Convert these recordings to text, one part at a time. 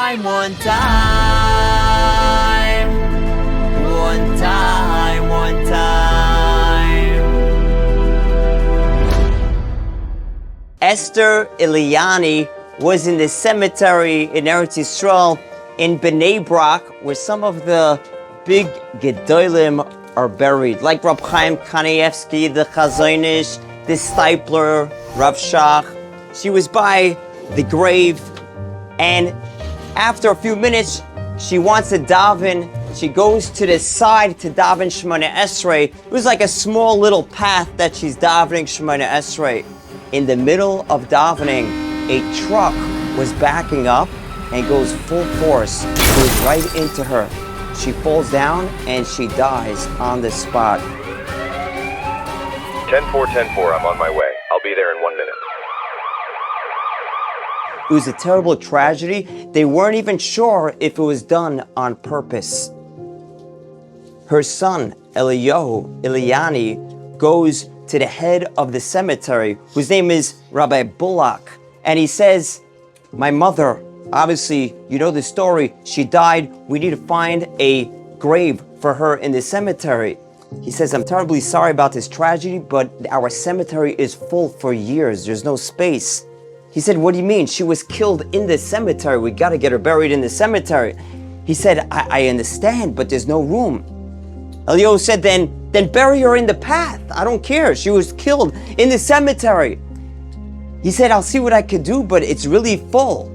time, one time, one time, one time. Esther Eliani was in the cemetery in Eretz Yisrael in Bnei Brak, where some of the big Gedolim are buried, like Rab Chaim Kanievsky, the Chazonish, the Stipler, Rav Shach. She was by the grave, and after a few minutes, she wants to daven. She goes to the side to daven Shemona Esrei. It was like a small little path that she's davening Shemona Esrei. In the middle of davening, a truck was backing up and goes full force, goes right into her. She falls down and she dies on the spot. 10-4, 10-4, I'm on my way. I'll be there in 1 minute. It was a terrible tragedy. They weren't even sure if it was done on purpose. Her son, Eliani, goes to the head of the cemetery, whose name is Rabbi Bullock, and he says, my mother, obviously, you know the story, she died. We need to find a grave for her in the cemetery. He says, I'm terribly sorry about this tragedy, but our cemetery is full for years. There's no space. He said, what do you mean? She was killed in the cemetery. We got to get her buried in the cemetery. He said, I understand, but there's no room. Elio said, then bury her in the path. I don't care. She was killed in the cemetery. He said, I'll see what I could do, but it's really full.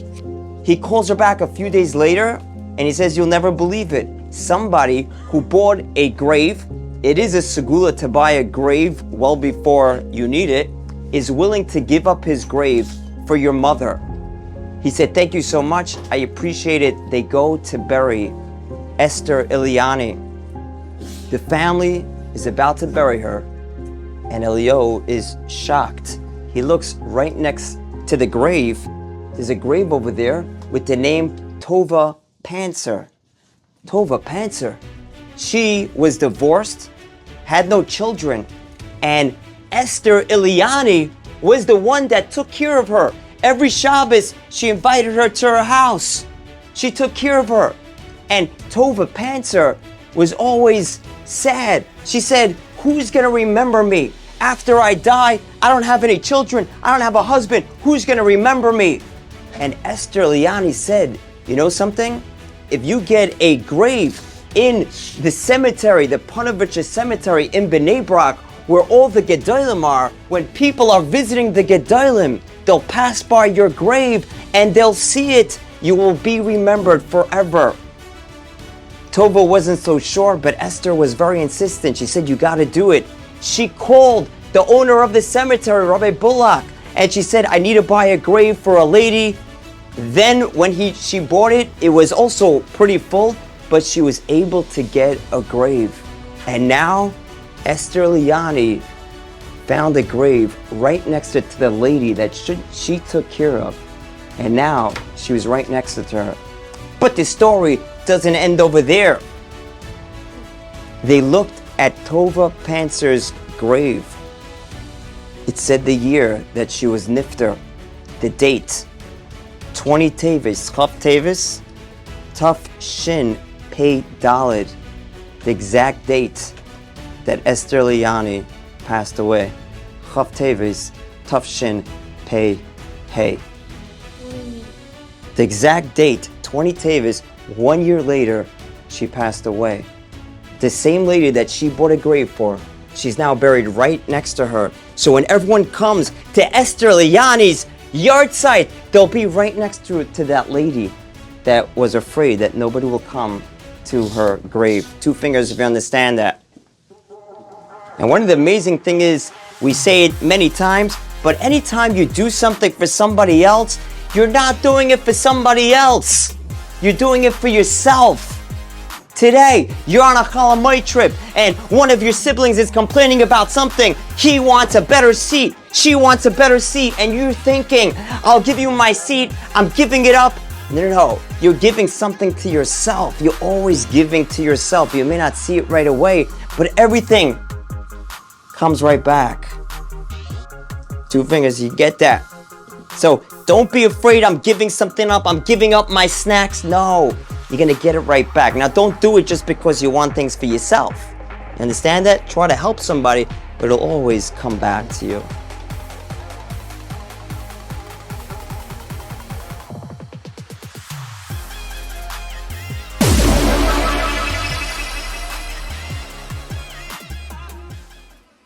He calls her back a few days later, and he says, you'll never believe it. Somebody who bought a grave, it is a segula to buy a grave well before you need it, is willing to give up his grave for your mother. He said, thank you so much. I appreciate it. They go to bury Esther Eliani. The family is about to bury her, and Elio is shocked. He looks right next to the grave. There's a grave over there with the name Tova Panzer. Tova Panzer. She was divorced, had no children, and Esther Eliani was the one that took care of her. Every Shabbos, she invited her to her house. She took care of her. And Tova Panzer was always sad. She said, who's going to remember me? After I die, I don't have any children. I don't have a husband. Who's going to remember me? And Esther Eliani said, you know something? If you get a grave in the cemetery, the Panovich cemetery in Bnei Brak, where all the Gedolim are, when people are visiting the Gedolim, they'll pass by your grave and they'll see it. You will be remembered forever. Tova wasn't so sure, but Esther was very insistent. She said, you got to do it. She called the owner of the cemetery, Rabbi Bullock, and she said, I need to buy a grave for a lady. Then when she bought it, it was also pretty full, but she was able to get a grave. And now Esther Eliani found a grave right next to the lady that she took care of. And now she was right next to her. But the story doesn't end over there. They looked at Tova Panzer's grave. It said the year that she was nifter, the date, 20 Tevis, Chaf Tevis, Tuf Shin Pei Dalid, the exact date that Esther Eliani passed away. Chaf Tevis, Tuf Shin Pei Hey. The exact date, 20 Tevis, 1 year later, she passed away. The same lady that she bought a grave for, she's now buried right next to her. So when everyone comes to Esther Eliani's yard site, they'll be right next to that lady that was afraid that nobody will come to her grave. 2 fingers if you understand that. And one of the amazing things is, we say it many times, but anytime you do something for somebody else, you're not doing it for somebody else. You're doing it for yourself. Today, you're on a Chalamoy trip and one of your siblings is complaining about something. He wants a better seat. She wants a better seat. And you're thinking, I'll give you my seat. I'm giving it up. No. You're giving something to yourself. You're always giving to yourself. You may not see it right away, but everything comes right back. 2 fingers, you get that. So Don't be afraid I'm giving something up. I'm giving up my snacks. No, you're gonna get it right back. Now, don't do it just because you want things for yourself. You understand that? Try to help somebody, but it'll always come back to you.